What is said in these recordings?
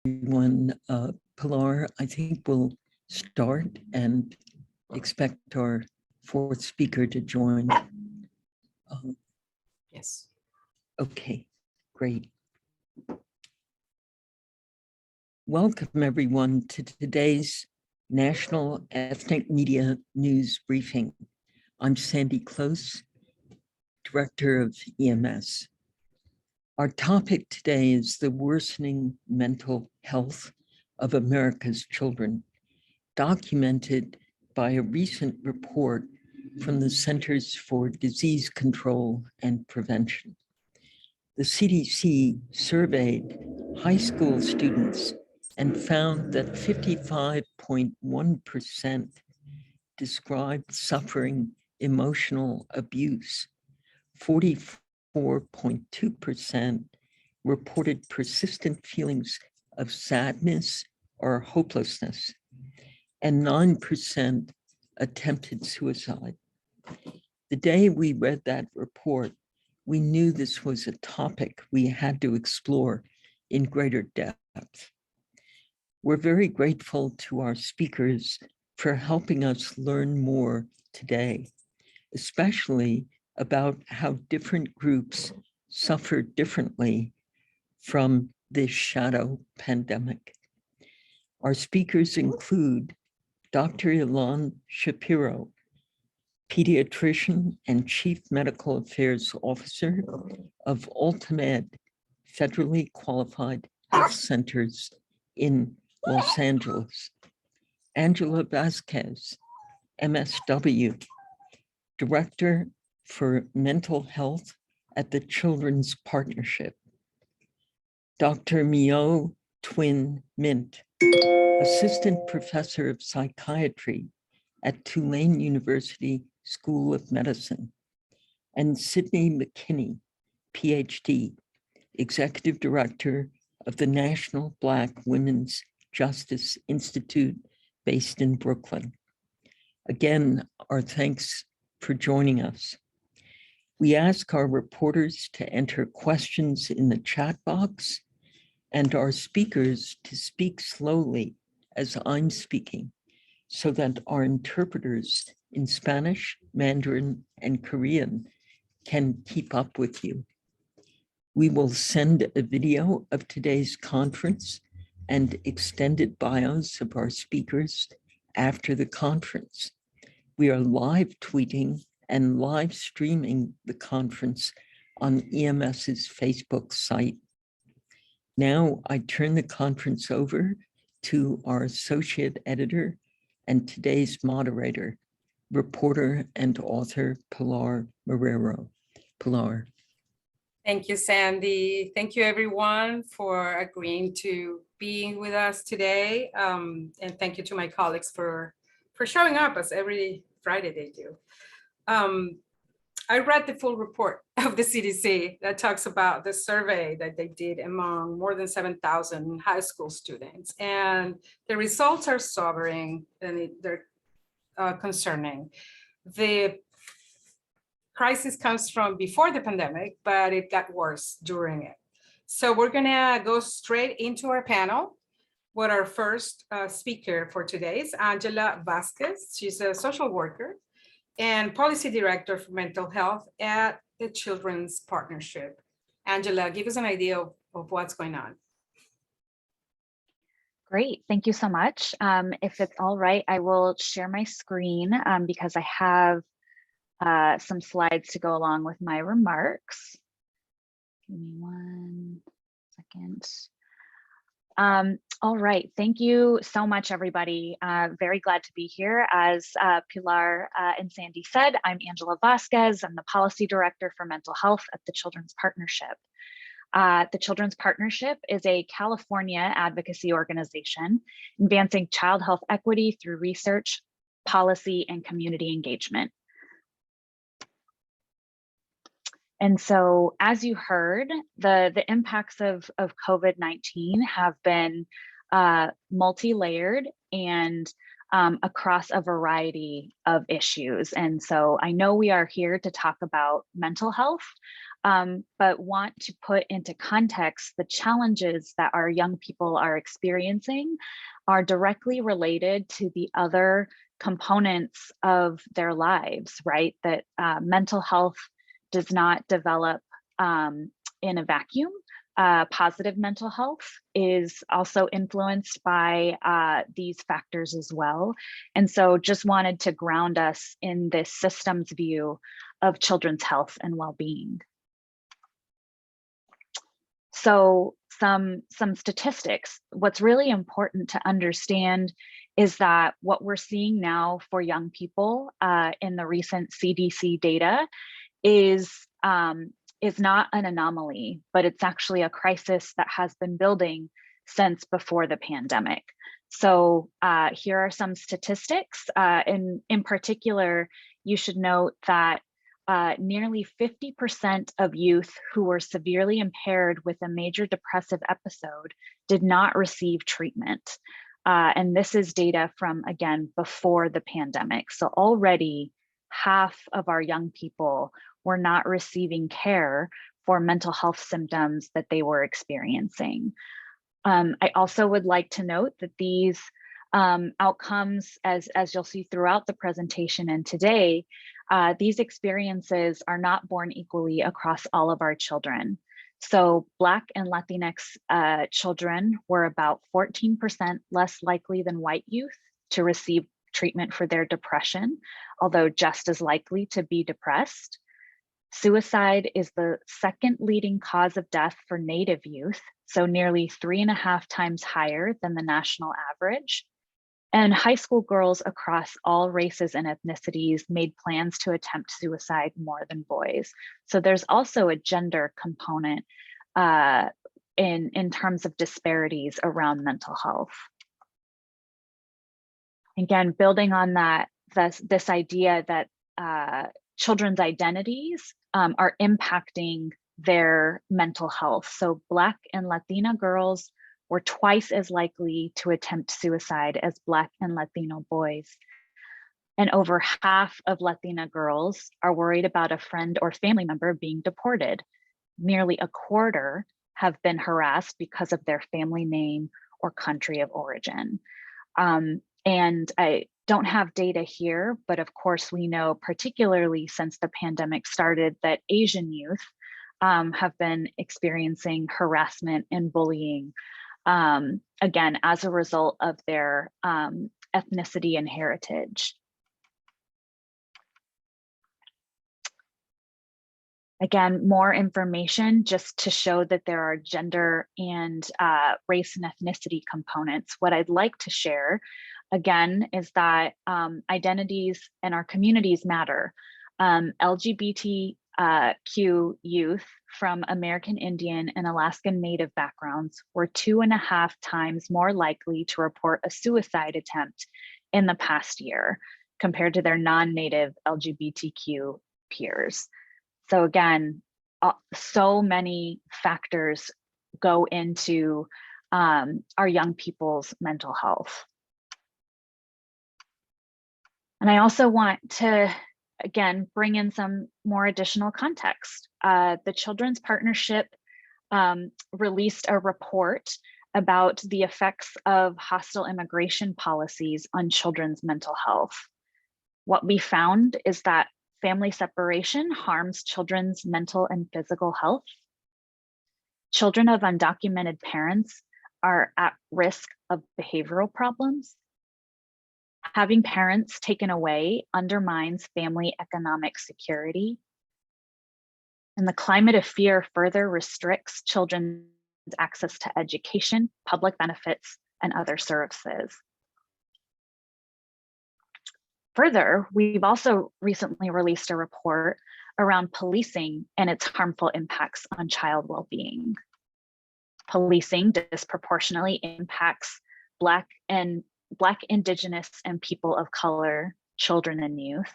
everyone. Pilar, I think we'll start and expect our fourth speaker to join. Yes. Okay, great. Welcome everyone to today's National Ethnic Media News Briefing. I'm Sandy Close, Director of EMS. Our topic today is the worsening mental health of America's children, documented by a recent report from the Centers for Disease Control and Prevention. The CDC surveyed high school students and found that 55.1% described suffering emotional abuse, 44.2% reported persistent feelings of sadness or hopelessness, and 9% attempted suicide. The day we read that report, we knew this was a topic we had to explore in greater depth. We're very grateful to our speakers for helping us learn more today, especially about how different groups suffer differently from this shadow pandemic. Our speakers include Dr. Ilan Shapiro, pediatrician and chief medical affairs officer of UltimAD, federally qualified health centers in Los Angeles. Angela Vasquez, MSW, director for mental health at the Children's Partnership. Dr. Myo Twin Mint, assistant professor of psychiatry at Tulane University School of Medicine, and Sydney McKinney, PhD, executive director of the National Black Women's Justice Institute based in Brooklyn. Again, our thanks for joining us. We ask our reporters to enter questions in the chat box and our speakers to speak slowly as I'm speaking, so that our interpreters in Spanish, Mandarin, and Korean can keep up with you. We will send a video of today's conference and extended bios of our speakers after the conference. We are live tweeting and live streaming the conference on EMS's Facebook site. Now I turn the conference over to our associate editor and today's moderator, reporter and author, Pilar Marrero. Pilar. Thank you, Sandy. Thank you, everyone, for agreeing to be with us today. And thank you to my colleagues for showing up, as every Friday they do. I read the full report of the CDC that talks about the survey that they did among more than 7,000 high school students. And the results are sobering and they're concerning. The crisis comes from before the pandemic, but it got worse during it. So we're gonna go straight into our panel. What our first speaker for today is Angela Vasquez. She's a social worker and policy director for mental health at the Children's Partnership. Angela, give us an idea of what's going on. Great, thank you so much. If it's all right, I will share my screen because I have some slides to go along with my remarks. Give me 1 second. All right, thank you so much, everybody. Very glad to be here. As Pilar and Sandy said, I'm Angela Vasquez. I'm the policy director for mental health at the Children's Partnership. The Children's Partnership is a California advocacy organization advancing child health equity through research, policy, and community engagement. And so, as you heard, the impacts of COVID-19 have been multi-layered and across a variety of issues. And so I know we are here to talk about mental health, but want to put into context the challenges that our young people are experiencing are directly related to the other components of their lives, right? That mental health does not develop in a vacuum. Positive mental health is also influenced by these factors as well. And so just wanted to ground us in this systems view of children's health and well-being. So some statistics. What's really important to understand is that what we're seeing now for young people in the recent CDC data is not an anomaly, but it's actually a crisis that has been building since before the pandemic. So here are some statistics. In particular, you should note that nearly 50% of youth who were severely impaired with a major depressive episode did not receive treatment. And this is data from, again, before the pandemic. So already half of our young people were not receiving care for mental health symptoms that they were experiencing. I also would like to note that these outcomes, as you'll see throughout the presentation and today, these experiences are not born equally across all of our children. So Black and Latinx children were about 14% less likely than white youth to receive treatment for their depression, although just as likely to be depressed. Suicide is the second leading cause of death for Native youth, so nearly 3.5 times higher than the national average. And high school girls across all races and ethnicities made plans to attempt suicide more than boys. So there's also a gender component in terms of disparities around mental health. Again, building on that, this idea that children's identities are impacting their mental health. So Black and Latina girls were twice as likely to attempt suicide as Black and Latino boys. And over half of Latina girls are worried about a friend or family member being deported. Nearly a quarter have been harassed because of their family name or country of origin. And I don't have data here, but of course we know, particularly since the pandemic started, that Asian youth have been experiencing harassment and bullying, again, as a result of their ethnicity and heritage. Again, more information just to show that there are gender and race and ethnicity components. What I'd like to share, again, is that identities and our communities matter. LGBTQ youth from American Indian and Alaskan Native backgrounds were 2.5 times more likely to report a suicide attempt in the past year compared to their non-Native LGBTQ peers. So again, so many factors go into our young people's mental health. And I also want to, again, bring in some more additional context. The Children's Partnership released a report about the effects of hostile immigration policies on children's mental health. What we found is that family separation harms children's mental and physical health. Children of undocumented parents are at risk of behavioral problems. Having parents taken away undermines family economic security. And the climate of fear further restricts children's access to education, public benefits, and other services. Further, we've also recently released a report around policing and its harmful impacts on child well-being. Policing disproportionately impacts Black, Indigenous, and people of color, children and youth.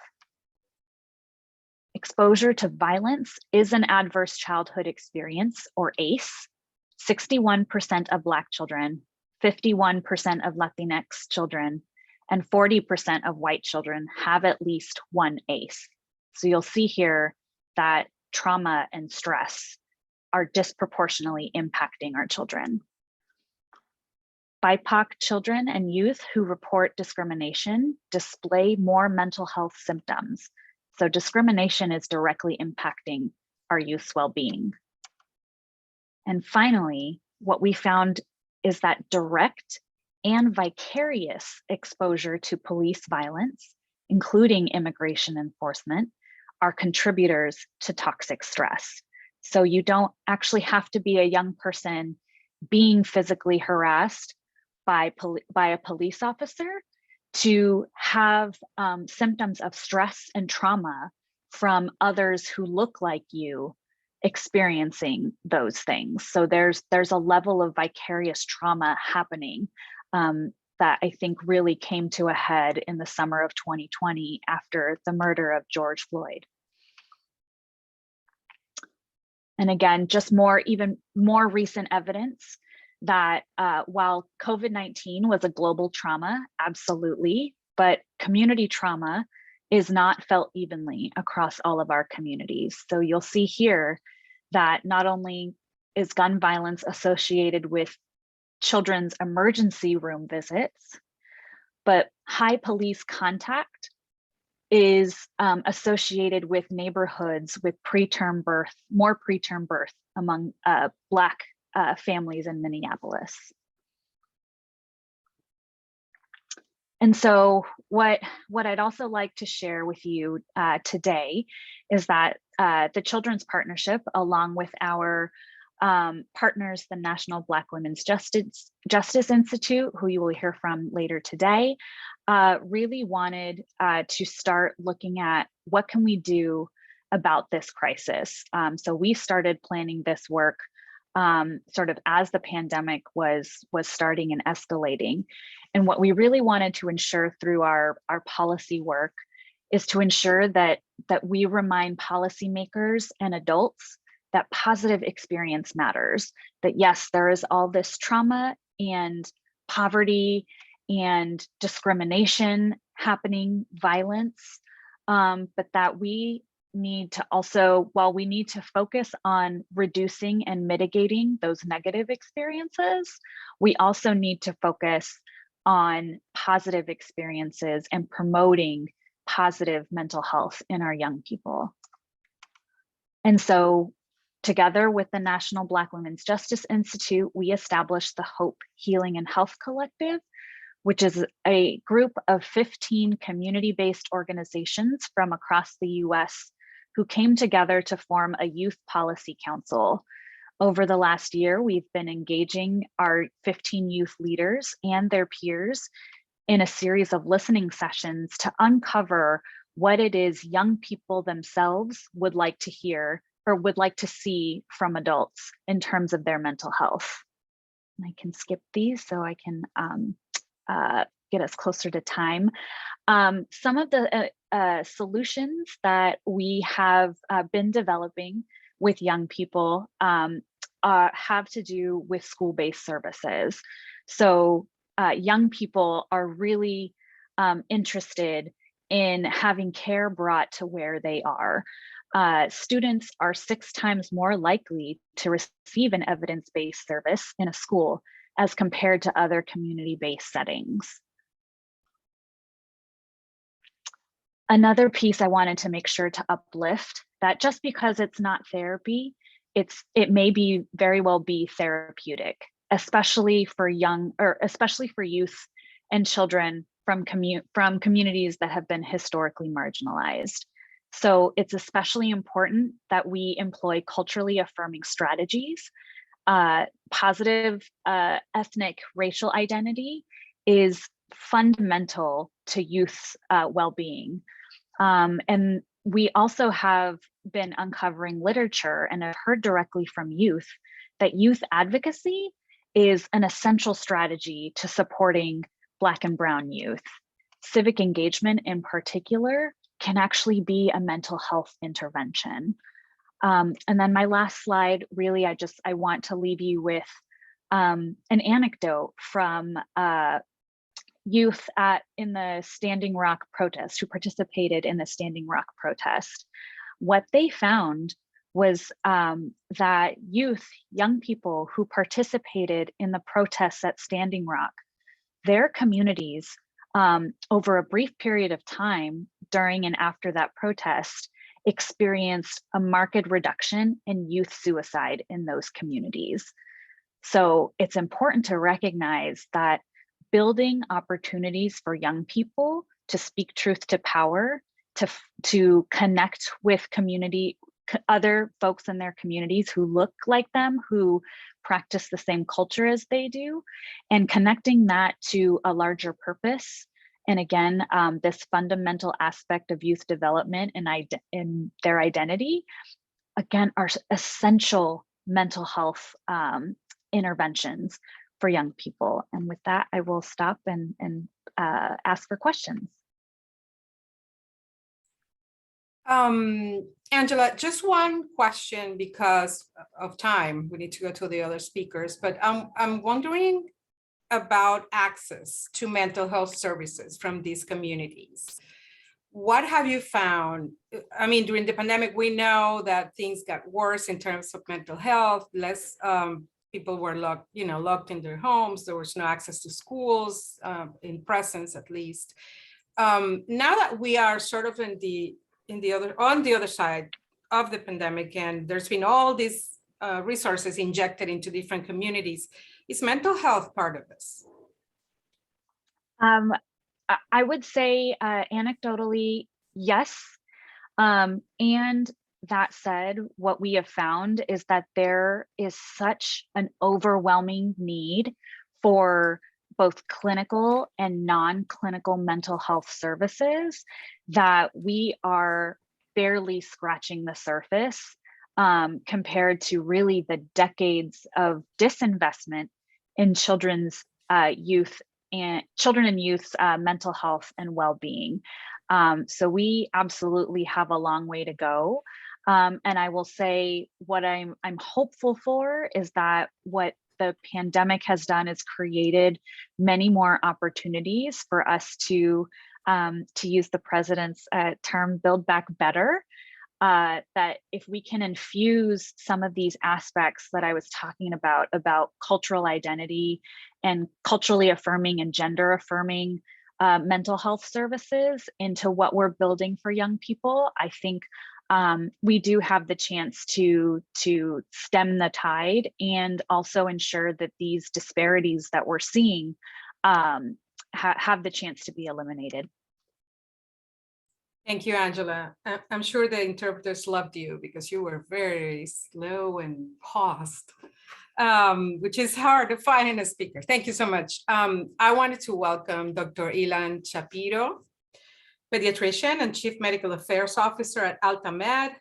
Exposure to violence is an adverse childhood experience, or ACE. 61% of Black children, 51% of Latinx children, and 40% of white children have at least one ACE. So you'll see here that trauma and stress are disproportionately impacting our children. BIPOC children and youth who report discrimination display more mental health symptoms. So discrimination is directly impacting our youth's well-being. And finally, what we found is that direct and vicarious exposure to police violence, including immigration enforcement, are contributors to toxic stress. So you don't actually have to be a young person being physically harassed by a police officer to have symptoms of stress and trauma from others who look like you experiencing those things. So there's a level of vicarious trauma happening that I think really came to a head in the summer of 2020 after the murder of George Floyd. And again, just even more recent evidence that while COVID-19 was a global trauma, absolutely, but community trauma is not felt evenly across all of our communities. So you'll see here that not only is gun violence associated with children's emergency room visits, but high police contact is associated with neighborhoods with more preterm birth among Black families in Minneapolis. And so what I'd also like to share with you today is that the Children's Partnership, along with our partners, the National Black Women's Justice Institute, who you will hear from later today, really wanted to start looking at what can we do about this crisis. So we started planning this work sort of as the pandemic was starting and escalating. And what we really wanted to ensure through our policy work is to ensure that we remind policymakers and adults that positive experience matters, that yes, there is all this trauma and poverty and discrimination happening, violence, but that we need to also, while we need to focus on reducing and mitigating those negative experiences, we also need to focus on positive experiences and promoting positive mental health in our young people. And so together with the National Black Women's Justice Institute, we established the Hope, Healing, and Health Collective, which is a group of 15 community-based organizations from across the US who came together to form a youth policy council. Over the last year, we've been engaging our 15 youth leaders and their peers in a series of listening sessions to uncover what it is young people themselves would like to hear or would like to see from adults in terms of their mental health. And I can skip these so I can get us closer to time. Some of the solutions that we have been developing with young people have to do with school-based services. So young people are really interested in having care brought to where they are. Students are 6 times more likely to receive an evidence-based service in a school as compared to other community-based settings. Another piece I wanted to make sure to uplift, that just because it's not therapy, it may be very well be therapeutic, especially for youth and children from communities that have been historically marginalized. So it's especially important that we employ culturally affirming strategies. Positive ethnic racial identity is fundamental to youth's well-being. And we also have been uncovering literature and have heard directly from youth that youth advocacy is an essential strategy to supporting Black and Brown youth. Civic engagement in particular can actually be a mental health intervention. And then my last slide, really, I want to leave you with an anecdote from youth in the Standing Rock protest, who participated in the Standing Rock protest. What they found was that young people who participated in the protests at Standing Rock, their communities over a brief period of time during and after that protest experienced a marked reduction in youth suicide in those communities. So it's important to recognize that building opportunities for young people to speak truth to power, to connect with other folks in their communities who look like them, who practice the same culture as they do, and connecting that to a larger purpose. And again, this fundamental aspect of youth development and in their identity, again, are essential mental health interventions for young people. And with that, I will stop and ask for questions. Angela, just one question because of time. We need to go to the other speakers, but I'm wondering about access to mental health services from these communities. What have you found? I mean, during the pandemic, we know that things got worse in terms of mental health. Less people were locked in their homes. There was no access to schools, in presence at least. Now that we are sort of on the other side of the pandemic, and there's been all these resources injected into different communities, is mental health part of this? I would say anecdotally, yes. And that said, what we have found is that there is such an overwhelming need for both clinical and non-clinical mental health services that we are barely scratching the surface compared to really the decades of disinvestment in children and youth's mental health and well-being. So we absolutely have a long way to go. And I will say what I'm hopeful for is that what the pandemic has done is created many more opportunities for us to use the president's term, build back better. That if we can infuse some of these aspects that I was talking about cultural identity and culturally affirming and gender affirming mental health services into what we're building for young people, I think we do have the chance to stem the tide and also ensure that these disparities that we're seeing have the chance to be eliminated. Thank you, Angela. I'm sure the interpreters loved you because you were very slow and paused, which is hard to find in a speaker. Thank you so much. I wanted to welcome Dr. Ilan Shapiro, pediatrician and Chief Medical Affairs Officer at AltaMed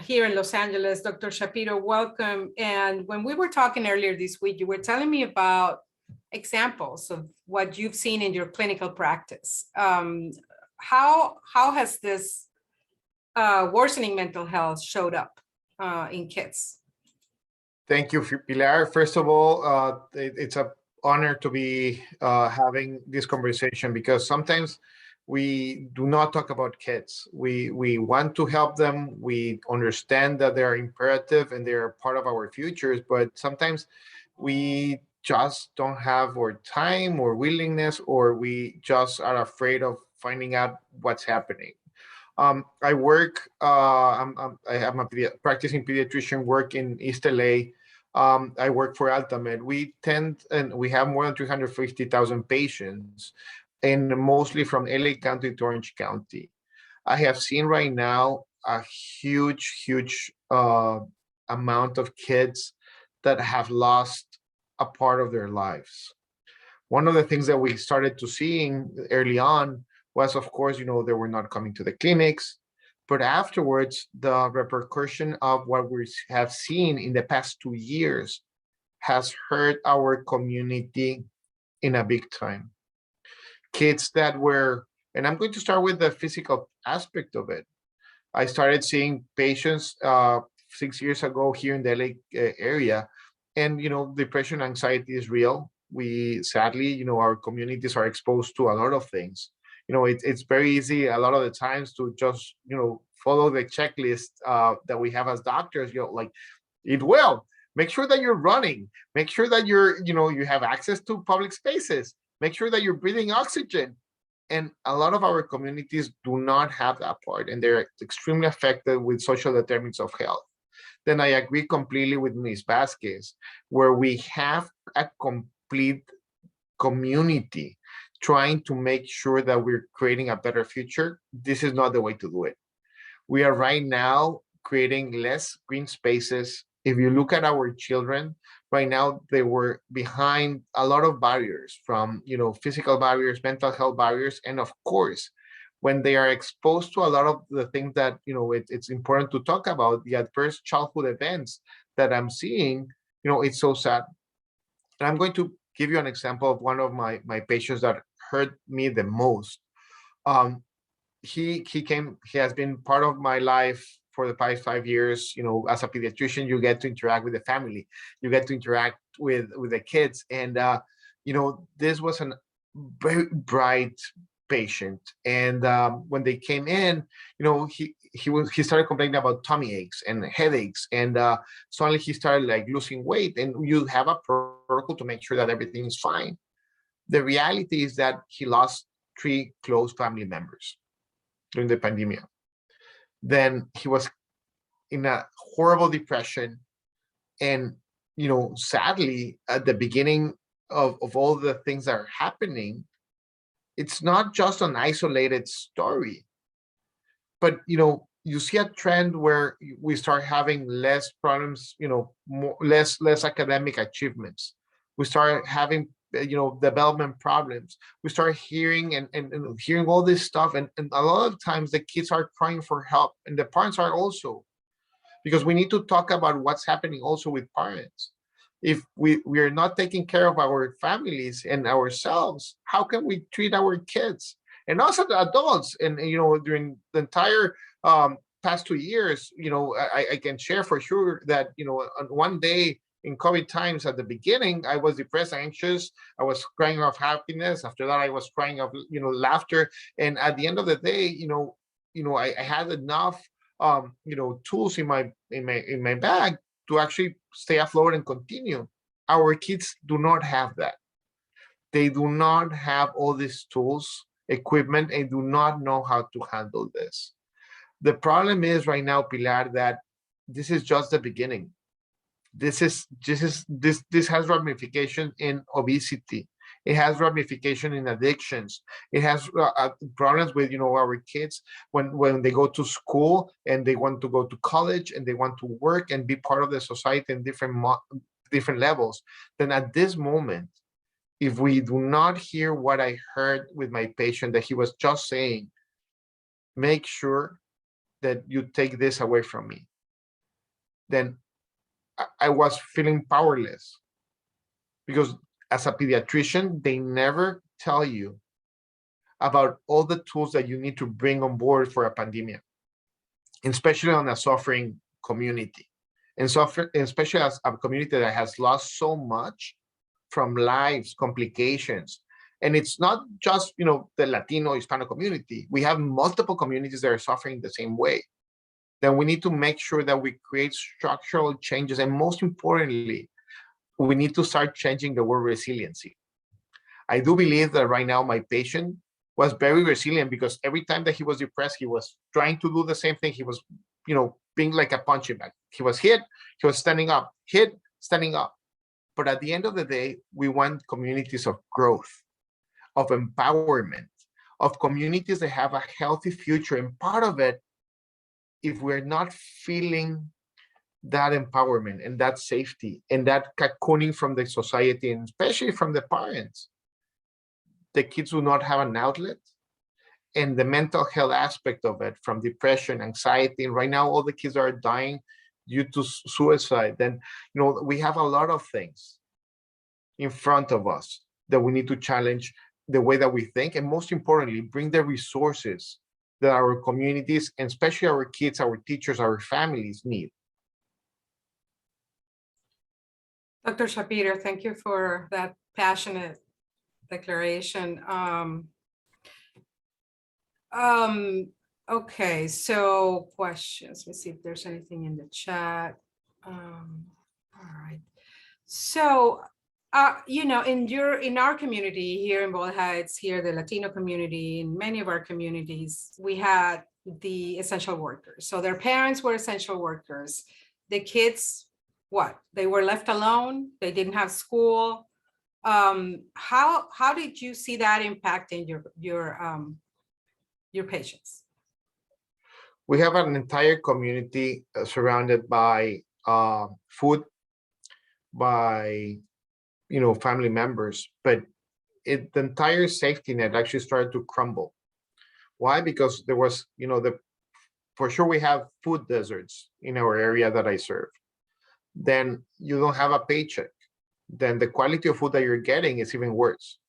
here in Los Angeles. Dr. Shapiro, welcome. And when we were talking earlier this week, you were telling me about examples of what you've seen in your clinical practice. How has this worsening mental health showed up in kids? Thank you, Pilar. First of all, it's an honor to be having this conversation because sometimes we do not talk about kids. We want to help them. We understand that they are imperative and they are part of our futures, but sometimes we just don't have our time or willingness, or we just are afraid of finding out what's happening. I work, I'm a practicing pediatrician, work in East LA. I work for AltaMed. We have more than 350,000 patients, and mostly from LA County to Orange County. I have seen right now a huge amount of kids that have lost a part of their lives. One of the things that we started to seeing early on was, of course, they were not coming to the clinics, but afterwards, the repercussion of what we have seen in the past 2 years has hurt our community in a big time. Kids that were, and I'm going to start with the physical aspect of it. I started seeing patients 6 years ago here in the LA area, and depression, anxiety is real. We sadly, our communities are exposed to a lot of things. It's very easy a lot of the times to just, follow the checklist that we have as doctors, like it will. Make sure that you're running. Make sure that you have access to public spaces. Make sure that you're breathing oxygen. And a lot of our communities do not have that part, and they're extremely affected with social determinants of health. Then I agree completely with Ms. Vasquez, where we have a complete community trying to make sure that we're creating a better future. This is not the way to do it. We are right now creating less green spaces. If you look at our children right now, they were behind a lot of barriers, from physical barriers, mental health barriers, and of course, when they are exposed to a lot of the things that it's important to talk about, the adverse childhood events that I'm seeing, it's so sad. And I'm going to give you an example of one of my patients that hurt me the most. He has been part of my life for the past 5 years. As a pediatrician, you get to interact with the family, you get to interact with the kids, and this was a very bright patient. And when they came in, he started complaining about tummy aches and headaches, and suddenly he started like losing weight, and you have a protocol to make sure that everything is fine. The reality is that he lost 3 close family members during the pandemic. Then he was in a horrible depression. And, sadly, at the beginning of all the things that are happening, it's not just an isolated story, but, you see a trend where we start having less problems, less academic achievements. We start having development problems. We start hearing and hearing all this stuff, and a lot of times the kids are crying for help, and the parents are also, because we need to talk about what's happening also with parents. If we are not taking care of our families and ourselves, how can we treat our kids and also the adults? And during the entire past 2 years, I can share for sure that on one day in COVID times, at the beginning, I was depressed, anxious. I was crying of happiness. After that, I was crying of laughter. And at the end of the day, I had enough tools in my bag to actually stay afloat and continue. Our kids do not have that. They do not have all these tools, equipment, and do not know how to handle this. The problem is right now, Pilar, that this is just the beginning. This has ramifications in obesity. It has ramification in addictions. It has problems with our kids when they go to school and they want to go to college and they want to work and be part of the society in different levels. Then at this moment, if we do not hear what I heard with my patient, that he was just saying, make sure that you take this away from me, then I was feeling powerless, because as a pediatrician, they never tell you about all the tools that you need to bring on board for a pandemic, especially on a suffering community, and especially as a community that has lost so much from lives, complications. And it's not just the Latino Hispanic community. We have multiple communities that are suffering the same way. Then we need to make sure that we create structural changes. And most importantly, we need to start changing the word resiliency. I do believe that right now my patient was very resilient, because every time that he was depressed, he was trying to do the same thing. He was, being like a punching bag. He was hit, he was standing up, hit, standing up. But at the end of the day, we want communities of growth, of empowerment, of communities that have a healthy future. And part of it, if we're not feeling that empowerment and that safety and that cocooning from the society, and especially from the parents, the kids will not have an outlet. And the mental health aspect of it, from depression, anxiety, and right now all the kids are dying due to suicide. Then we have a lot of things in front of us that we need to challenge the way that we think, and most importantly, bring the resources that our communities, and especially our kids, our teachers, our families need. Dr. Shapiro, thank you for that passionate declaration. Okay, so questions. Let me see if there's anything in the chat. All right. So, in our community here in Bald Heights, here, the Latino community, in many of our communities, we had the essential workers. So their parents were essential workers. The kids, what? They were left alone. They didn't have school. How did you see that impacting your patients? We have an entire community surrounded by food, by family members, but the entire safety net actually started to crumble. Why? Because there was, for sure we have food deserts in our area that I serve. Then you don't have a paycheck. Then the quality of food that you're getting is even worse.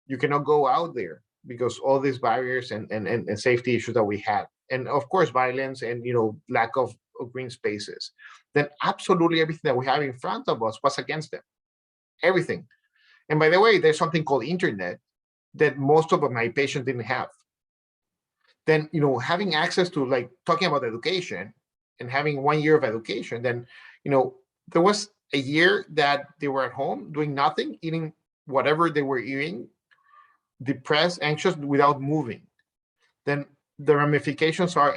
You cannot go out there because all these barriers and safety issues that we had. And of course, violence and lack of green spaces. Then absolutely everything that we have in front of us was against them. Everything. And by the way, there's something called internet that most of my patients didn't have. Then having access to, like, talking about education and having 1 year of education, then there was a year that they were at home doing nothing, eating whatever they were eating, depressed, anxious, without moving. Then the ramifications are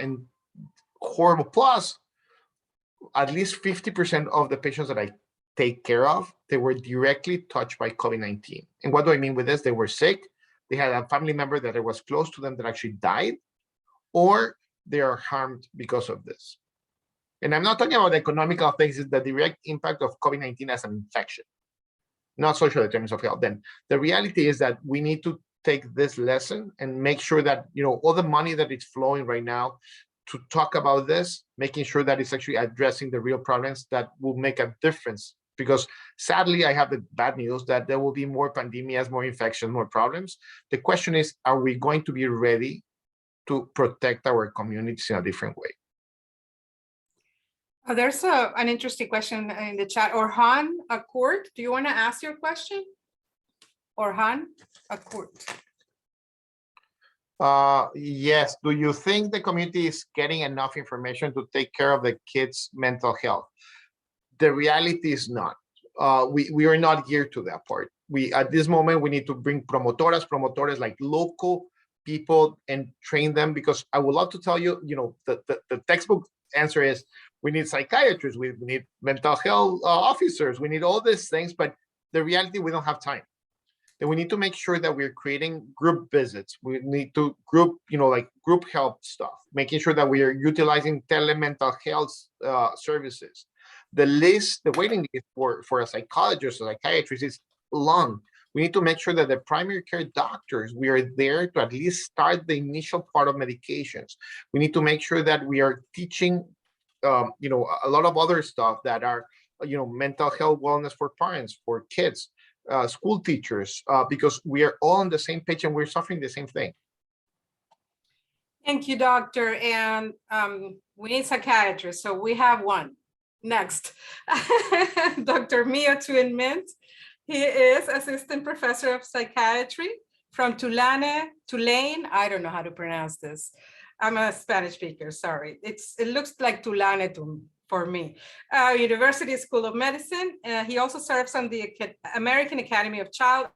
horrible. Plus, at least 50% of the patients that I take care of, they were directly touched by COVID-19. And what do I mean with this? They were sick. They had a family member that was close to them that actually died, or they are harmed because of this. And I'm not talking about the economical things, it's the direct impact of COVID-19 as an infection, not social determinants of health. Then the reality is that we need to take this lesson and make sure that all the money that is flowing right now to talk about this, making sure that it's actually addressing the real problems that will make a difference. Because sadly, I have the bad news that there will be more pandemias, more infections, more problems. The question is, are we going to be ready to protect our communities in a different way? There's an interesting question in the chat. Orhan Akurt, do you want to ask your question? Orhan Akurt. Yes. Do you think the community is getting enough information to take care of the kids' mental health? The reality is not. We are not geared to that part. At this moment, we need to bring promotores like local people and train them, because I would love to tell you, the textbook answer is we need psychiatrists, we need mental health officers, we need all these things, but the reality, we don't have time. Then we need to make sure that we're creating group visits. We need to group help stuff, making sure that we are utilizing telemental health services. The waiting list for a psychologist or psychiatrist is long. We need to make sure that the primary care doctors, we are there to at least start the initial part of medications. We need to make sure that we are teaching, a lot of other stuff that are, mental health wellness for parents, for kids, school teachers, because we are all on the same page and we're suffering the same thing. Thank you, doctor. And we need psychiatrists, so we have one. Next, Dr. Mio Tuin-Mint. He is assistant professor of psychiatry from Tulane. I don't know how to pronounce this. I'm a Spanish speaker, sorry. It looks like Tulane for me. University School of Medicine. He also serves on the American Academy of Child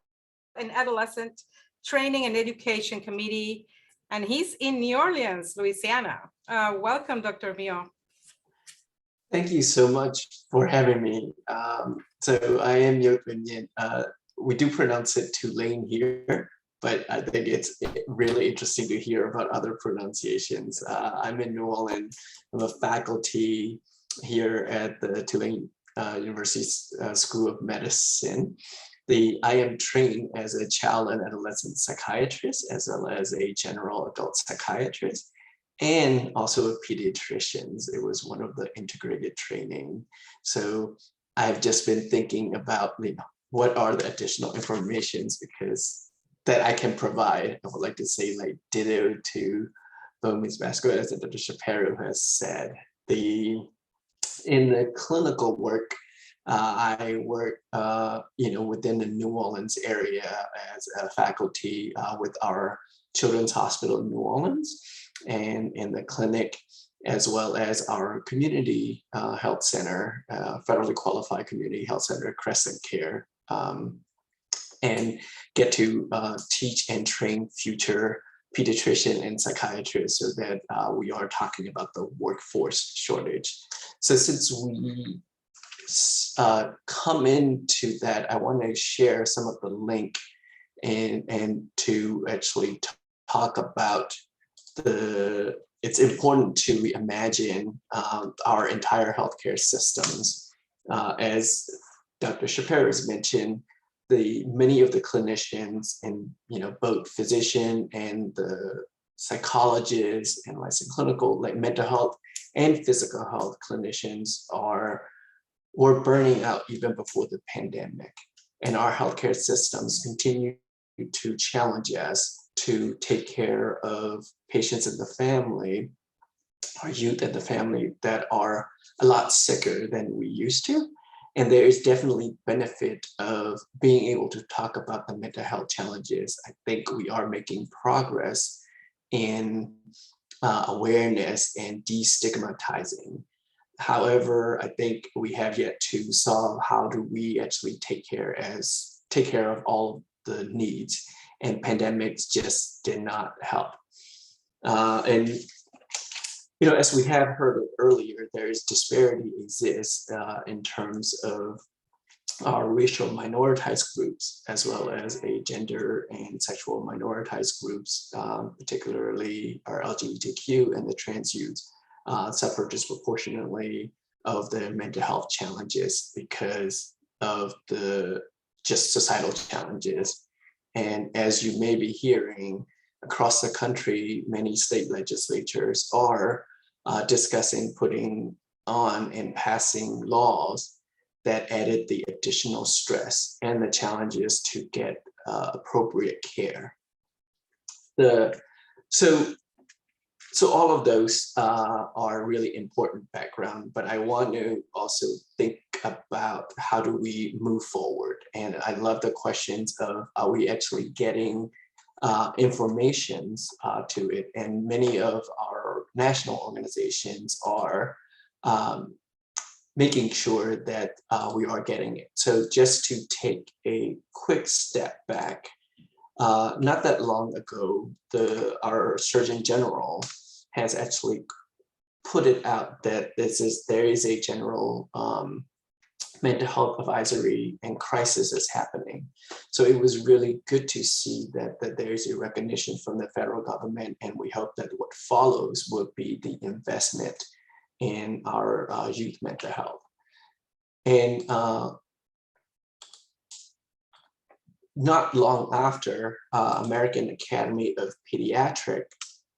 and Adolescent Training and Education Committee. And he's in New Orleans, Louisiana. Welcome, Dr. Mio. Thank you so much for having me. So I am Mio Tuin-Mint. We do pronounce it Tulane here, but I think it's really interesting to hear about other pronunciations. I'm in New Orleans. I'm a faculty here at the Tulane University School of Medicine. I am trained as a child and adolescent psychiatrist, as well as a general adult psychiatrist, and also a pediatrician. It was one of the integrated training. So I've just been thinking about, what are the additional informations that I can provide. I would like to say, like, ditto to Ms. Vasco, as Dr. Shapiro has said. In the clinical work, I work, within the New Orleans area as a faculty with our Children's Hospital in New Orleans. and in the clinic, as well as our community health center, federally qualified community health center, Crescent Care, and get to teach and train future pediatrician and psychiatrists so that we are talking about the workforce shortage. So since we come into that, I want to share some of the link and to actually talk about it's important to imagine our entire healthcare systems. As Dr. Shapiro has mentioned, many of the clinicians and both physician and the psychologists and licensed clinical, like mental health and physical health clinicians were burning out even before the pandemic. And our healthcare systems continue to challenge us to take care of patients in the family, our youth and the family that are a lot sicker than we used to. And there is definitely benefit of being able to talk about the mental health challenges. I think we are making progress in awareness and destigmatizing. However, I think we have yet to solve how do we actually take care of all the needs, and pandemics just did not help. And as we have heard earlier, there's disparity exists in terms of our racial minoritized groups, as well as a gender and sexual minoritized groups, particularly our LGBTQ and the trans youth, suffer disproportionately of the mental health challenges because of the just societal challenges. And as you may be hearing, across the country, many state legislatures are discussing putting on and passing laws that added the additional stress and the challenges to get appropriate care. So all of those are really important background, but I want to also think about how do we move forward? And I love the questions of, are we actually getting informations to it? And many of our national organizations are making sure that we are getting it. So just to take a quick step back, not that long ago, our Surgeon General has actually put it out that there is a general mental health advisory and crisis is happening. So it was really good to see that there is a recognition from the federal government, and we hope that what follows will be the investment in our youth mental health. And not long after, American Academy of Pediatrics,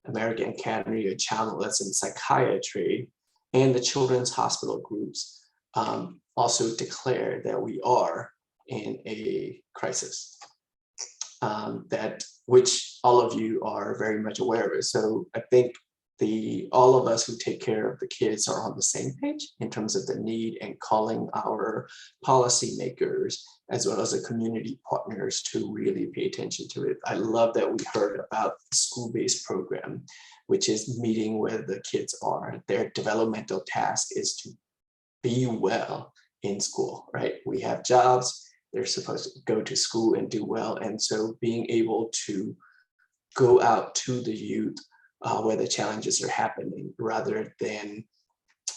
American Academy of Child and Adolescent Psychiatry, and the Children's Hospital groups also declared that we are in a crisis, which all of you are very much aware of. So I think all of us who take care of the kids are on the same page in terms of the need, and calling our policymakers as well as the community partners to really pay attention to it. I love that we heard about the school-based program, which is meeting where the kids are. Their developmental task is to be well in school, right? We have jobs, they're supposed to go to school and do well. And so being able to go out to the youth where the challenges are happening, rather than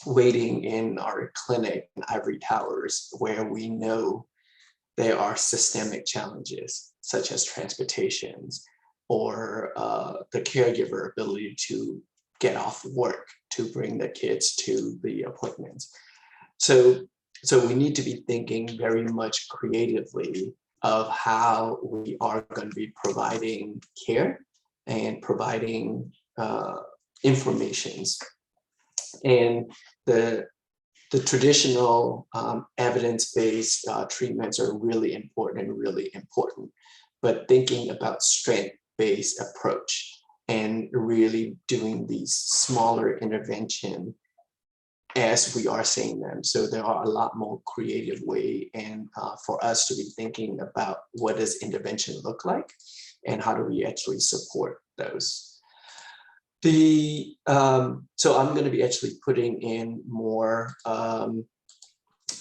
waiting in our clinic in ivory towers where we know there are systemic challenges such as transportations or the caregiver ability to get off work to bring the kids to the appointments. So we need to be thinking very much creatively of how we are going to be providing care and providing informations. And the traditional evidence-based treatments are really important, but thinking about strength-based approach and really doing these smaller intervention as we are seeing them. So there are a lot more creative way, and for us to be thinking about what does intervention look like and how do we actually support those. So I'm going to be actually putting in more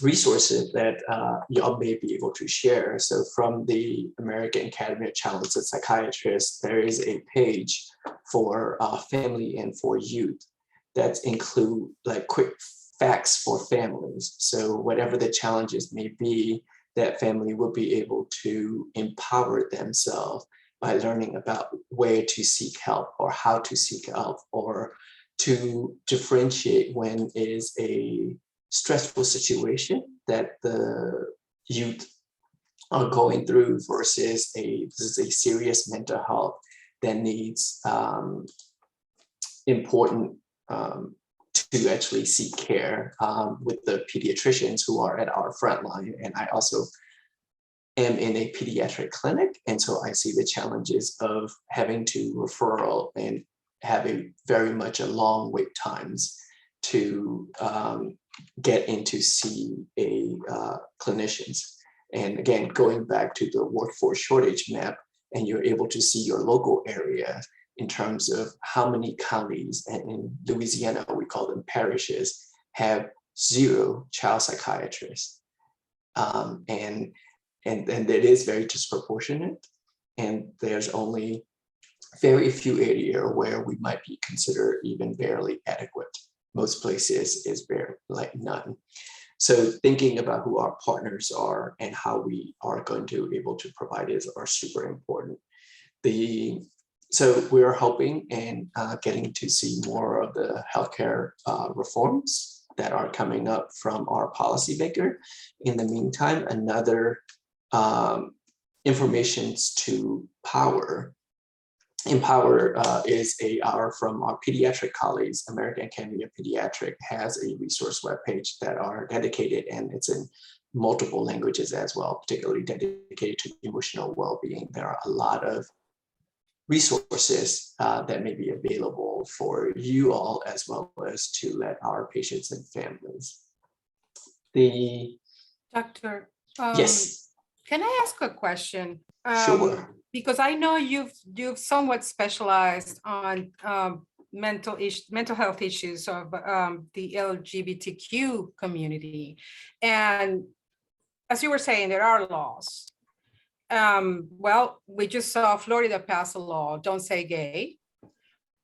resources that y'all may be able to share. So from the American Academy of Child and Psychiatrists, there is a page for family and for youth that include like quick facts for families. So whatever the challenges may be, that family will be able to empower themselves by learning about where to seek help or how to seek help, or to differentiate when is a stressful situation that the youth are going through versus this is a serious mental health that needs important to actually seek care with the pediatricians who are at our front line. And I also am in a pediatric clinic, and so I see the challenges of having to referral and having very much a long wait times to get in to see a clinicians. And again, going back to the workforce shortage map, and you're able to see your local area in terms of how many counties, and in Louisiana, we call them parishes, have 0 child psychiatrists. And it is very disproportionate. And there's only very few areas where we might be considered even barely adequate. Most places is very like none. So thinking about who our partners are and how we are going to be able to provide it are super important. So we are hoping and getting to see more of the healthcare reforms that are coming up from our policymaker. In the meantime, another informations to Empower is from our pediatric colleagues. American Academy of Pediatric has a resource webpage that are dedicated, and it's in multiple languages as well, particularly dedicated to emotional well-being. There are a lot of resources that may be available for you all, as well as to let our patients and families. Doctor, Yes. can I ask a question? Sure. Because I know you've somewhat specialized on mental health issues of the LGBTQ community, and as you were saying, there are laws. Well, we just saw Florida pass a law, don't say gay.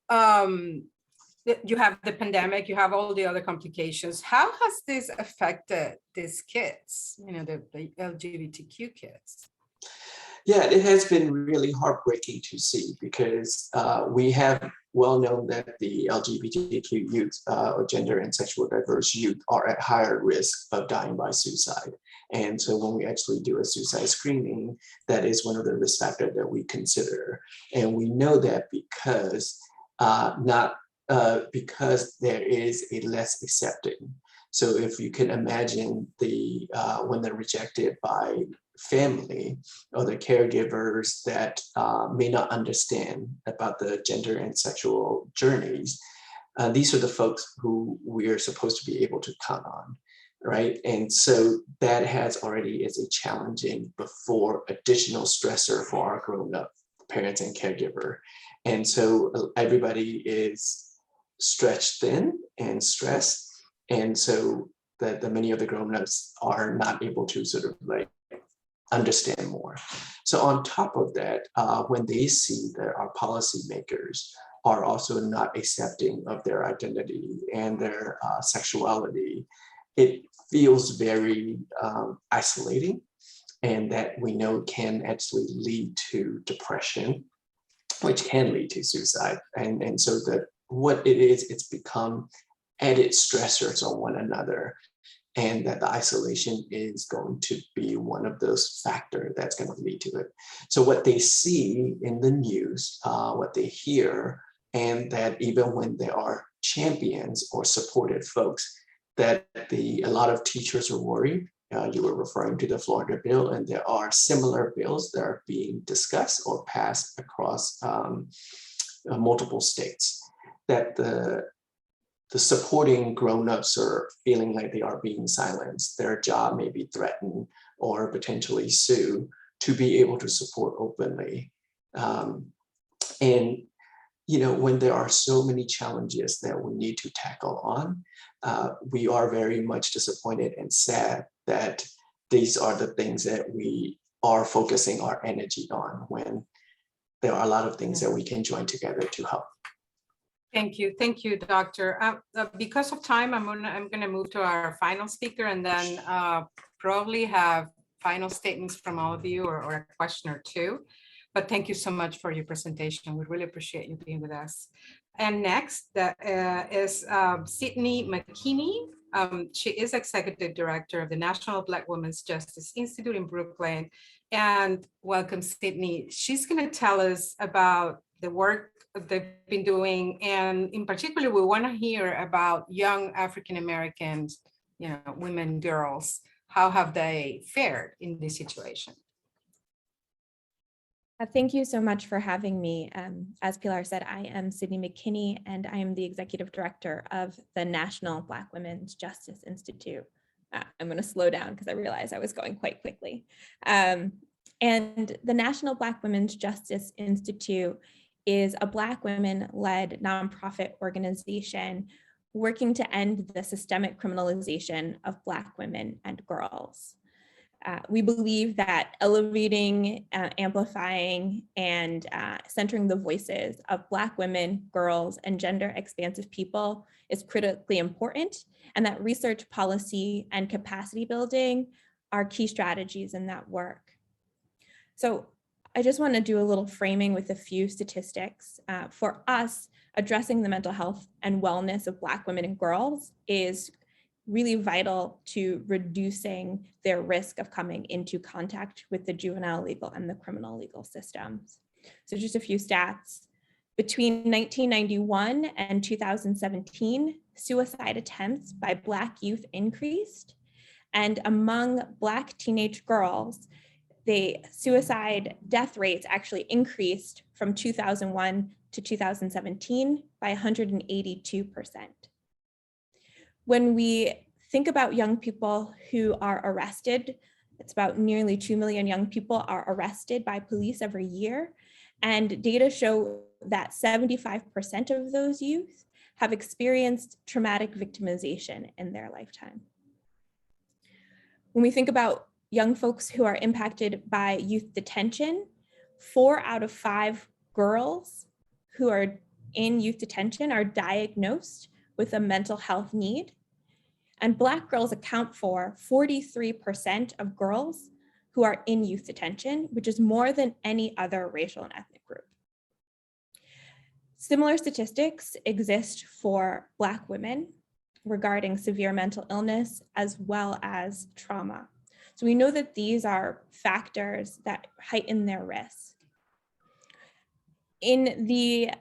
You have the pandemic, you have all the other complications. How has this affected these kids, the LGBTQ kids? Yeah, it has been really heartbreaking to see, because we have well known that the LGBTQ youth or gender and sexual diverse youth are at higher risk of dying by suicide. And so when we actually do a suicide screening, that is one of the risk factors that we consider. And we know that because because there is a less accepting. So if you can imagine when they're rejected by family or the caregivers that may not understand about the gender and sexual journeys, these are the folks who we are supposed to be able to count on, right? And so that has already is a challenging before additional stressor for our grown-up parents and caregiver. And so everybody is stretched thin and stressed. And so that many of the grown-ups are not able to sort of like understand more. So on top of that, when they see that our policymakers are also not accepting of their identity and their sexuality, it feels very isolating, and that we know can actually lead to depression, which can lead to suicide. And so that what it is, it's become added stressors on one another, and that the isolation is going to be one of those factors that's going to lead to it. So what they see in the news, what they hear, and that even when there are champions or supported folks, that a lot of teachers are worried. You were referring to the Florida bill, and there are similar bills that are being discussed or passed across multiple states, that the supporting grown-ups are feeling like they are being silenced. Their job may be threatened or potentially sued to be able to support openly. And when there are so many challenges that we need to tackle on, we are very much disappointed and sad that these are the things that we are focusing our energy on when there are a lot of things that we can join together to help. Thank you, Doctor. Because of time, I'm gonna move to our final speaker and then probably have final statements from all of you or a question or two. But thank you so much for your presentation. We really appreciate you being with us. And next is Sydney McKinney. She is Executive Director of the National Black Women's Justice Institute in Brooklyn. And welcome, Sydney. She's going to tell us about the work they've been doing. And in particular, we want to hear about young African-Americans, women, girls. How have they fared in this situation? Thank you so much for having me. As Pilar said, I am Sydney McKinney, and I am the Executive Director of the National Black Women's Justice Institute. I'm going to slow down because I realized I was going quite quickly. And the National Black Women's Justice Institute is a Black women-led nonprofit organization working to end the systemic criminalization of Black women and girls. We believe that elevating, amplifying, and centering the voices of Black women, girls, and gender expansive people is critically important, and that research, policy, and capacity building are key strategies in that work. So I just want to do a little framing with a few statistics. For us, addressing the mental health and wellness of Black women and girls is really vital to reducing their risk of coming into contact with the juvenile legal and the criminal legal systems. So just a few stats. Between 1991 and 2017, suicide attempts by Black youth increased. And among Black teenage girls, the suicide death rates actually increased from 2001 to 2017 by 182%. When we think about young people who are arrested, it's about nearly 2 million young people are arrested by police every year. And data show that 75% of those youth have experienced traumatic victimization in their lifetime. When we think about young folks who are impacted by youth detention, 4 out of 5 girls who are in youth detention are diagnosed with a mental health need. And Black girls account for 43% of girls who are in youth detention, which is more than any other racial and ethnic group. Similar statistics exist for Black women regarding severe mental illness as well as trauma. So we know that these are factors that heighten their risk. In the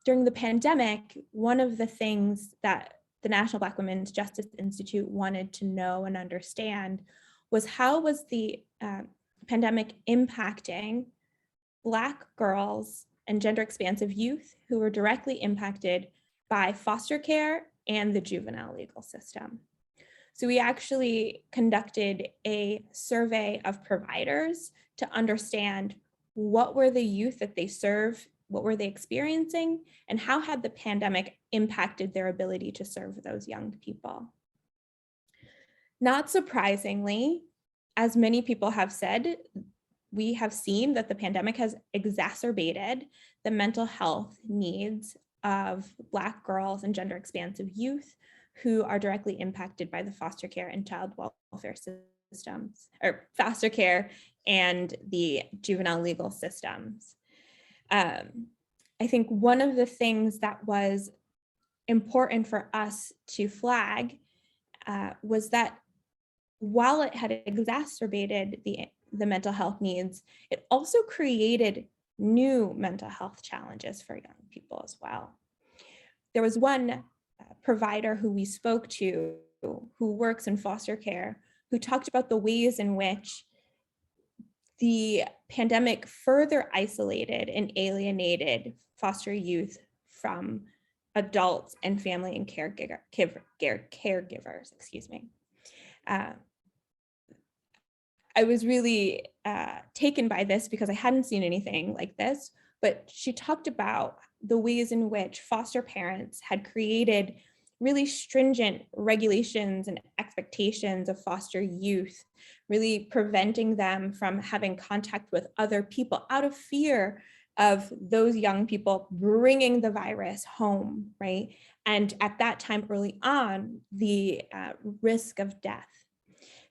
during the pandemic, one of the things that the National Black Women's Justice Institute wanted to know and understand was how was the pandemic impacting Black girls and gender expansive youth who were directly impacted by foster care and the juvenile legal system. So we actually conducted a survey of providers to understand what were the youth that they serve, what were they experiencing, and how had the pandemic impacted their ability to serve those young people. Not surprisingly, as many people have said, we have seen that the pandemic has exacerbated the mental health needs of Black girls and gender expansive youth who are directly impacted by the foster care and child welfare systems, or foster care and the juvenile legal systems. I think one of the things that was important for us to flag was that while it had exacerbated the mental health needs, it also created new mental health challenges for young people as well. There was one provider who we spoke to who works in foster care who talked about the ways in which the pandemic further isolated and alienated foster youth from adults and family and caregivers, excuse me. I was really taken by this because I hadn't seen anything like this, but she talked about the ways in which foster parents had created really stringent regulations and expectations of foster youth, really preventing them from having contact with other people out of fear of those young people bringing the virus home, right? And at that time early on, the risk of death.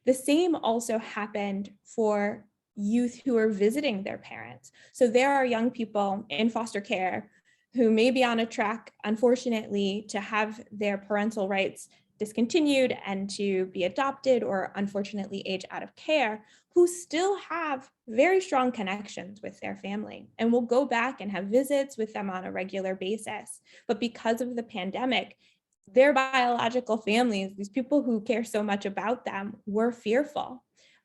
The same also happened for youth who are visiting their parents. So there are young people in foster care who may be on a track, unfortunately, to have their parental rights discontinued and to be adopted, or unfortunately age out of care, who still have very strong connections with their family and will go back and have visits with them on a regular basis. But because of the pandemic, their biological families, these people who care so much about them, were fearful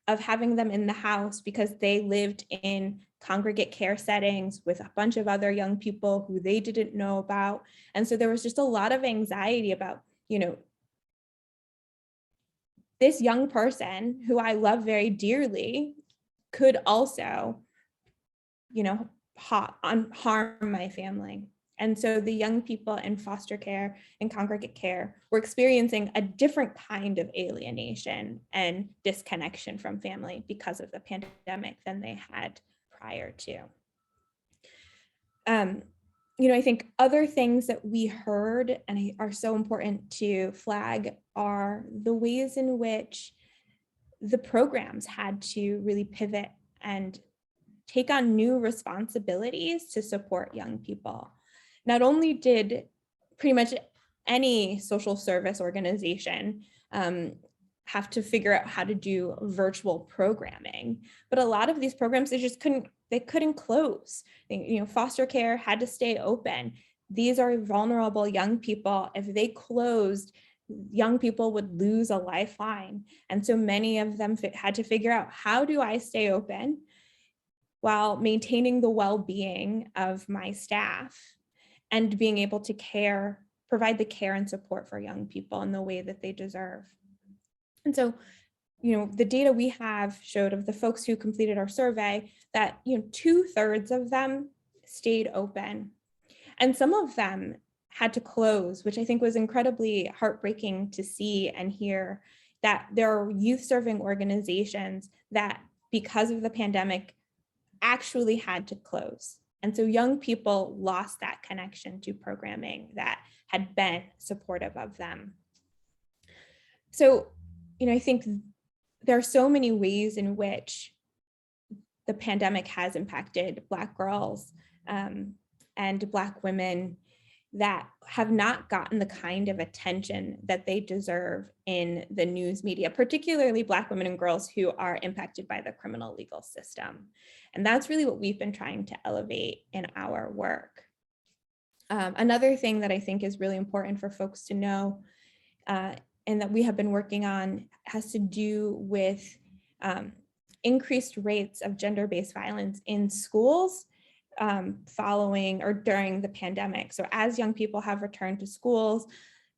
of having them in the house because they lived in congregate care settings with a bunch of other young people who they didn't know about. And so there was just a lot of anxiety about, you know, this young person who I love very dearly could also, you know, harm my family. And so the young people in foster care and congregate care were experiencing a different kind of alienation and disconnection from family because of the pandemic than they had prior to. You know, I think other things that we heard and are so important to flag are the ways in which the programs had to really pivot and take on new responsibilities to support young people. Not only did pretty much any social service organization have to figure out how to do virtual programming, but a lot of these programs, they couldn't close. You know, foster care had to stay open. These are vulnerable young people. If they closed, young people would lose a lifeline. And so many of them had to figure out, how do I stay open while maintaining the well-being of my staff and being able to provide the care and support for young people in the way that they deserve. And so, you know, the data we have showed of the folks who completed our survey that, you know, 2/3 of them stayed open, and some of them had to close, which I think was incredibly heartbreaking to see and hear, that there are youth serving organizations that, because of the pandemic, actually had to close. And so young people lost that connection to programming that had been supportive of them. So, you know, I think there are so many ways in which the pandemic has impacted Black girls and Black women that have not gotten the kind of attention that they deserve in the news media, particularly Black women and girls who are impacted by the criminal legal system. And that's really what we've been trying to elevate in our work. Another thing that I think is really important for folks to know and that we have been working on has to do with increased rates of gender-based violence in schools following or during the pandemic. So as young people have returned to schools,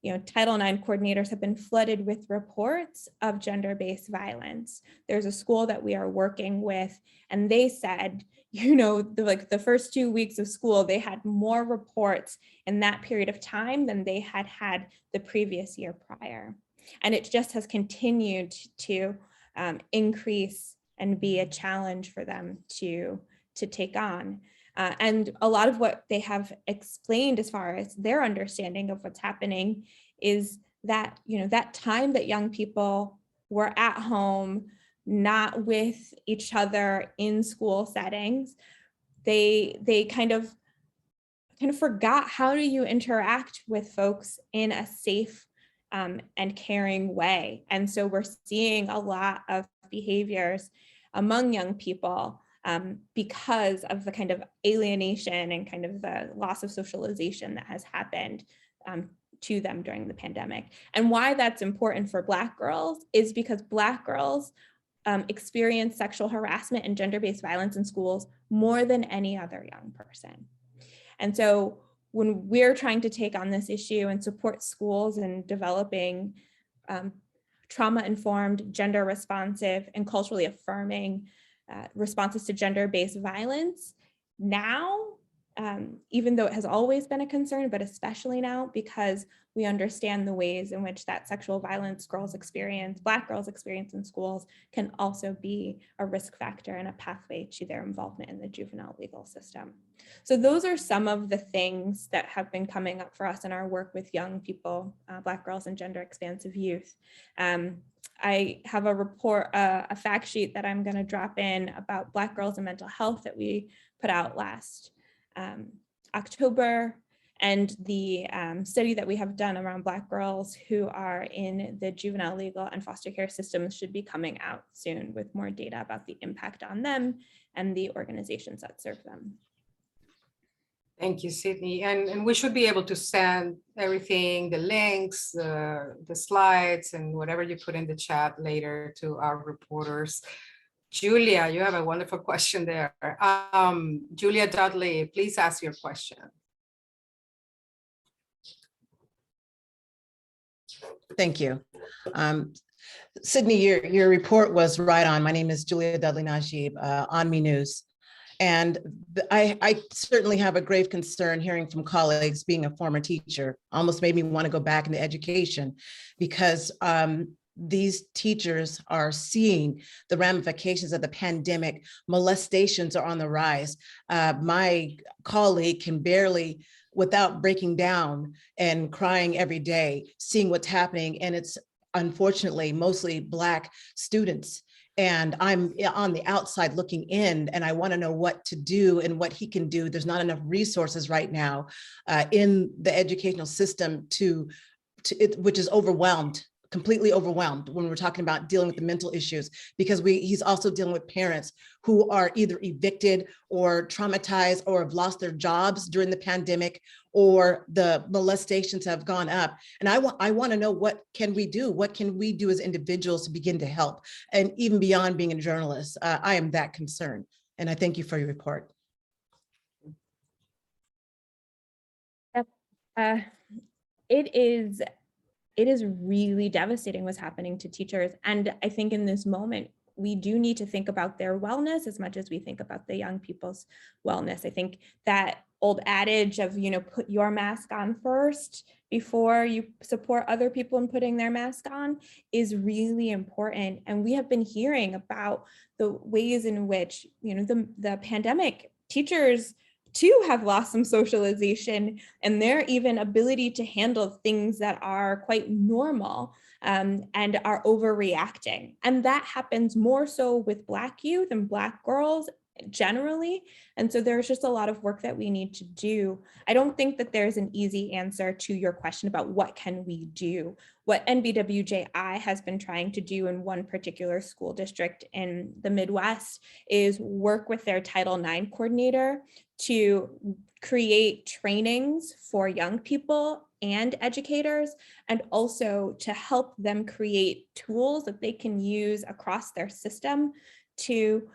you know, Title IX coordinators have been flooded with reports of gender-based violence. There's a school that we are working with, and they said, you know, the first 2 weeks of school, they had more reports in that period of time than they had had the previous year prior. And it just has continued to increase and be a challenge for them to take on. And a lot of what they have explained as far as their understanding of what's happening is that, you know, that time that young people were at home, not with each other in school settings, they kind of forgot, how do you interact with folks in a safe and caring way? And so we're seeing a lot of behaviors among young people because of the kind of alienation and kind of the loss of socialization that has happened to them during the pandemic. And why that's important for Black girls is because Black girls experience sexual harassment and gender-based violence in schools more than any other young person. And so when we're trying to take on this issue and support schools in developing trauma-informed, gender-responsive, and culturally affirming responses to gender-based violence, now even though it has always been a concern, but especially now because we understand the ways in which that sexual violence Black girls experience in schools can also be a risk factor and a pathway to their involvement in the juvenile legal system. So those are some of the things that have been coming up for us in our work with young people, Black girls and gender expansive youth. I have a report, a fact sheet that I'm going to drop in about Black girls and mental health that we put out last October, and the study that we have done around Black girls who are in the juvenile legal and foster care systems should be coming out soon with more data about the impact on them and the organizations that serve them. Thank you, Sydney. And we should be able to send everything, the links, the slides, and whatever you put in the chat later to our reporters. Julia, you have a wonderful question there. Julia Dudley, please ask your question. Thank you. Sydney, your report was right on. My name is Julia Dudley Najib, on Me News. And I certainly have a grave concern hearing from colleagues, being a former teacher, almost made me want to go back into education, because these teachers are seeing the ramifications of the pandemic. Molestations are on the rise. My colleague can barely, without breaking down and crying every day, seeing what's happening. And it's unfortunately mostly Black students. And I'm on the outside looking in, and I want to know what to do and what he can do. There's not enough resources right now in the educational system which is overwhelmed, completely overwhelmed when we're talking about dealing with the mental issues, because he's also dealing with parents who are either evicted or traumatized or have lost their jobs during the pandemic, or the molestations have gone up. And I want to know, what can we do? What can we do as individuals to begin to help? And even beyond being a journalist, I am that concerned. And I thank you for your report. It is really devastating what's happening to teachers. And I think in this moment, we do need to think about their wellness as much as we think about the young people's wellness. I think that old adage of, put your mask on first before you support other people in putting their mask on is really important. And we have been hearing about the ways in which, the pandemic, teachers too have lost some socialization and their even ability to handle things that are quite normal and are overreacting. And that happens more so with Black youth and Black girls generally. And so there's just a lot of work that we need to do. I don't think that there's an easy answer to your question about what can we do. What NBWJI has been trying to do in one particular school district in the Midwest is work with their Title IX coordinator to create trainings for young people and educators, and also to help them create tools that they can use across their system to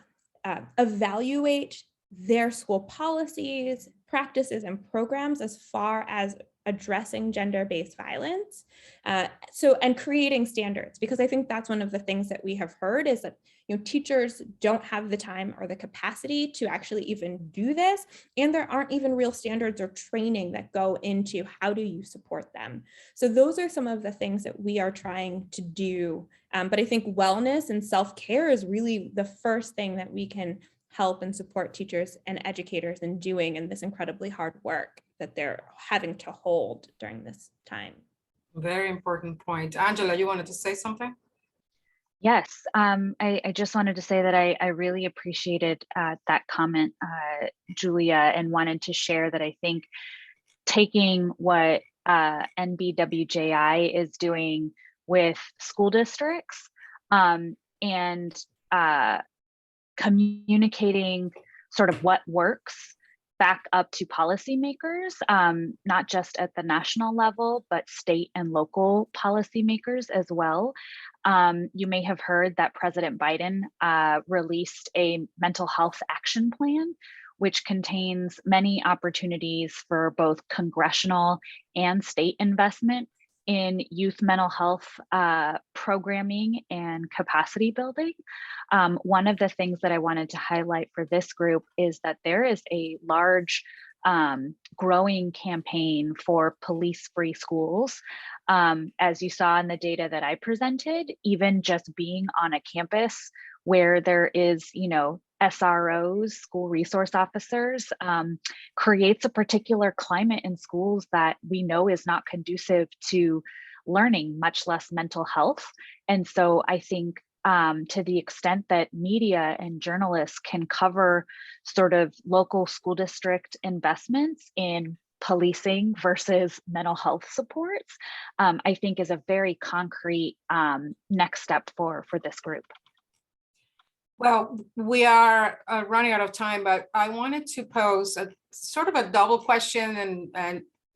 evaluate their school policies, practices, and programs as far as addressing gender-based violence. And creating standards, because I think that's one of the things that we have heard is that teachers don't have the time or the capacity to actually even do this, and there aren't even real standards or training that go into how do you support them. So those are some of the things that we are trying to do. But I think wellness and self-care is really the first thing that we can help and support teachers and educators in doing in this incredibly hard work that they're having to hold during this time. Very important point. Angela, you wanted to say something? Yes, I just wanted to say that I really appreciated that comment, Julia, and wanted to share that I think taking what NBWJI is doing with school districts and communicating sort of what works back up to policymakers, not just at the national level, but state and local policymakers as well. You may have heard that President Biden released a mental health action plan, which contains many opportunities for both congressional and state investment in youth mental health programming and capacity building. One of the things that I wanted to highlight for this group is that there is a large growing campaign for police-free schools. As you saw in the data that I presented, even just being on a campus where there is, SROs, school resource officers, creates a particular climate in schools that we know is not conducive to learning, much less mental health. And so I think to the extent that media and journalists can cover sort of local school district investments in policing versus mental health supports, I think is a very concrete next step for this group. Well, we are running out of time, but I wanted to pose a sort of a double question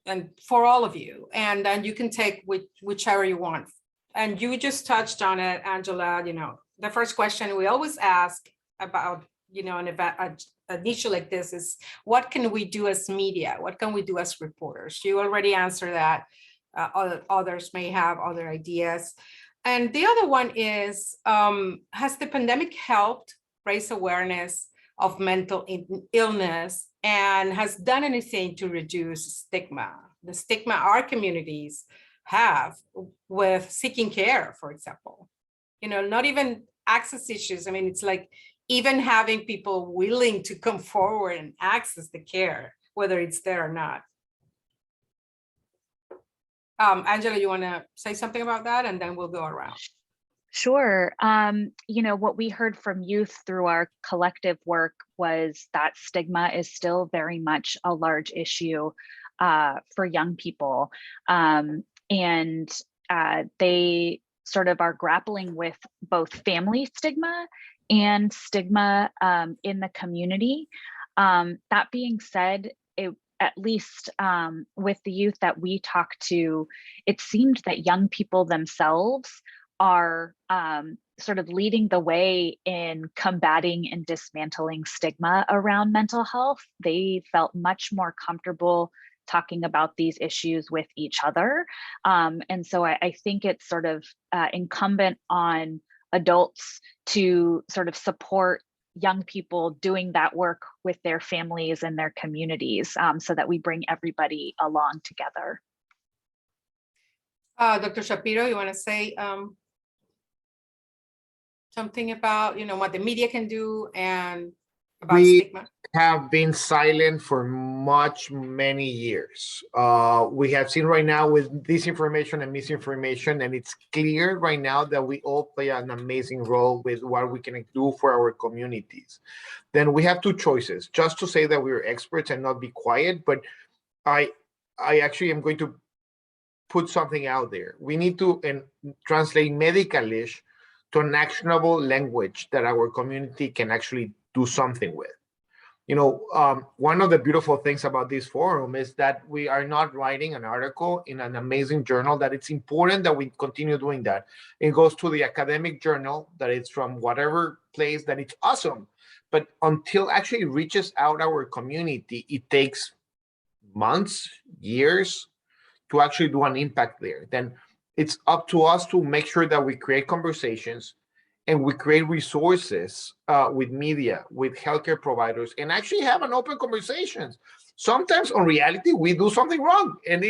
and for all of you, and then you can take whichever you want. And you just touched on it, Angela. The first question we always ask about, an issue like this is, what can we do as media? What can we do as reporters? You already answered that. Others may have other ideas. And the other one is, has the pandemic helped raise awareness of mental illness and has done anything to reduce stigma? The stigma our communities have with seeking care, for example. Not even access issues. I mean, it's like even having people willing to come forward and access the care, whether it's there or not. Angela, you want to say something about that, and then we'll go around. Sure. What we heard from youth through our collective work was that stigma is still very much a large issue for young people. And they sort of are grappling with both family stigma and stigma in the community. That being said, at least with the youth that we talked to, it seemed that young people themselves are sort of leading the way in combating and dismantling stigma around mental health. They felt much more comfortable talking about these issues with each other. And so I think it's sort of incumbent on adults to sort of support young people doing that work with their families and their communities, so that we bring everybody along together. Dr. Shapiro, you want to say something about what the media can do and about stigma? Have been silent for many years. We have seen right now with disinformation and misinformation, and it's clear right now that we all play an amazing role with what we can do for our communities. Then we have two choices: just to say that we're experts and not be quiet. But I actually am going to put something out there. We need to translate medicalish to an actionable language that our community can actually do something with. One of the beautiful things about this forum is that we are not writing an article in an amazing journal, that it's important that we continue doing that. It goes to the academic journal, that it's from whatever place, that it's awesome. But until actually reaches out our community, it takes months, years to actually do an impact there. Then it's up to us to make sure that we create conversations and we create resources with media, with healthcare providers, and actually have an open conversations. Sometimes on reality, we do something wrong, and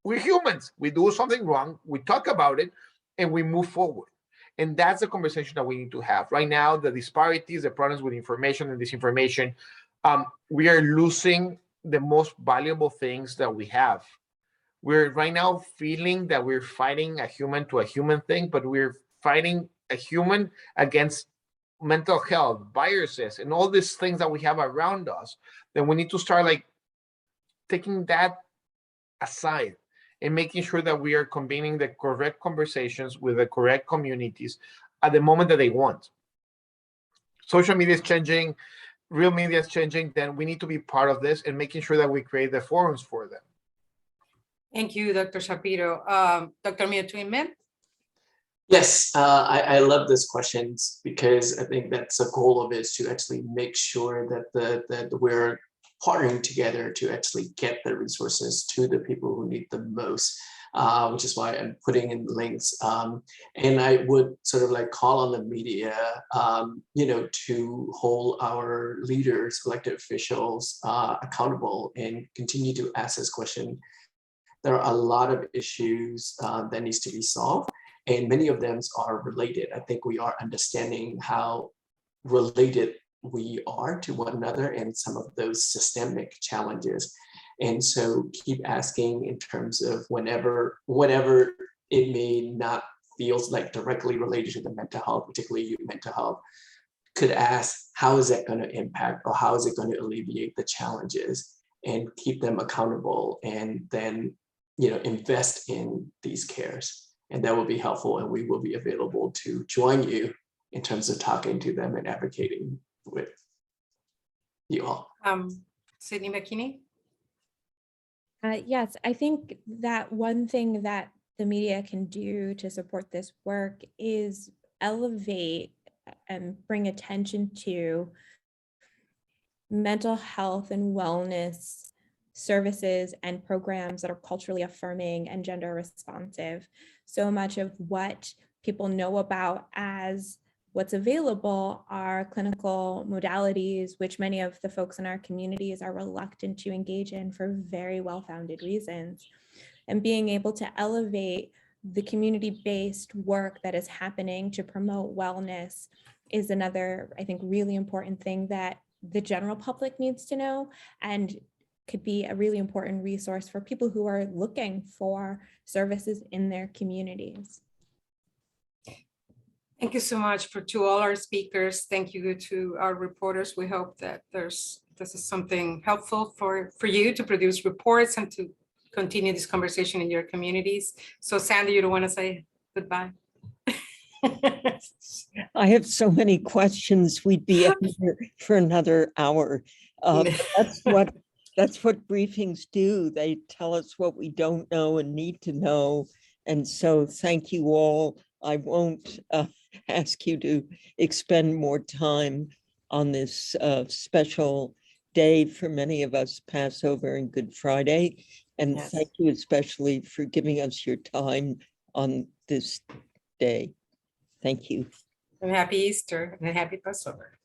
we're humans. We do something wrong, we talk about it, and we move forward. And that's the conversation that we need to have. Right now, the disparities, the problems with information and disinformation, we are losing the most valuable things that we have. We're right now feeling that we're fighting a human to a human thing, but we're fighting a human against mental health, viruses, and all these things that we have around us. Then we need to start taking that aside and making sure that we are convening the correct conversations with the correct communities at the moment that they want. Social media is changing, real media is changing, then we need to be part of this and making sure that we create the forums for them. Thank you, Dr. Shapiro. Dr. Mio-Twin. Yes, I love this questions because I think that's the goal of it, is to actually make sure that we're partnering together to actually get the resources to the people who need them most, which is why I'm putting in links. And I would sort of like call on the media, to hold our leaders, elected officials accountable and continue to ask this question. There are a lot of issues that needs to be solved, and many of them are related. I think we are understanding how related we are to one another and some of those systemic challenges. And so keep asking in terms of whatever it may not feels like directly related to the mental health, particularly youth mental health, could ask, how is that going to impact, or how is it going to alleviate the challenges, and keep them accountable, and then invest in these cares. And that will be helpful, and we will be available to join you in terms of talking to them and advocating with you all. Sydney McKinney? Yes, I think that one thing that the media can do to support this work is elevate and bring attention to mental health and wellness services and programs that are culturally affirming and gender responsive. So much of what people know about as what's available are clinical modalities, which many of the folks in our communities are reluctant to engage in for very well-founded reasons. And being able to elevate the community-based work that is happening to promote wellness is another, I think, really important thing that the general public needs to know, and could be a really important resource for people who are looking for services in their communities. Thank you so much to all our speakers. Thank you to our reporters. We hope that this is something helpful for you to produce reports and to continue this conversation in your communities. So Sandy, you don't want to say goodbye? I have so many questions. We'd be up here for another hour. That's what briefings do. They tell us what we don't know and need to know. And so thank you all. I won't ask you to expend more time on this special day for many of us, Passover and Good Friday. And Yes. Thank you especially for giving us your time on this day. Thank you. And happy Easter and happy Passover.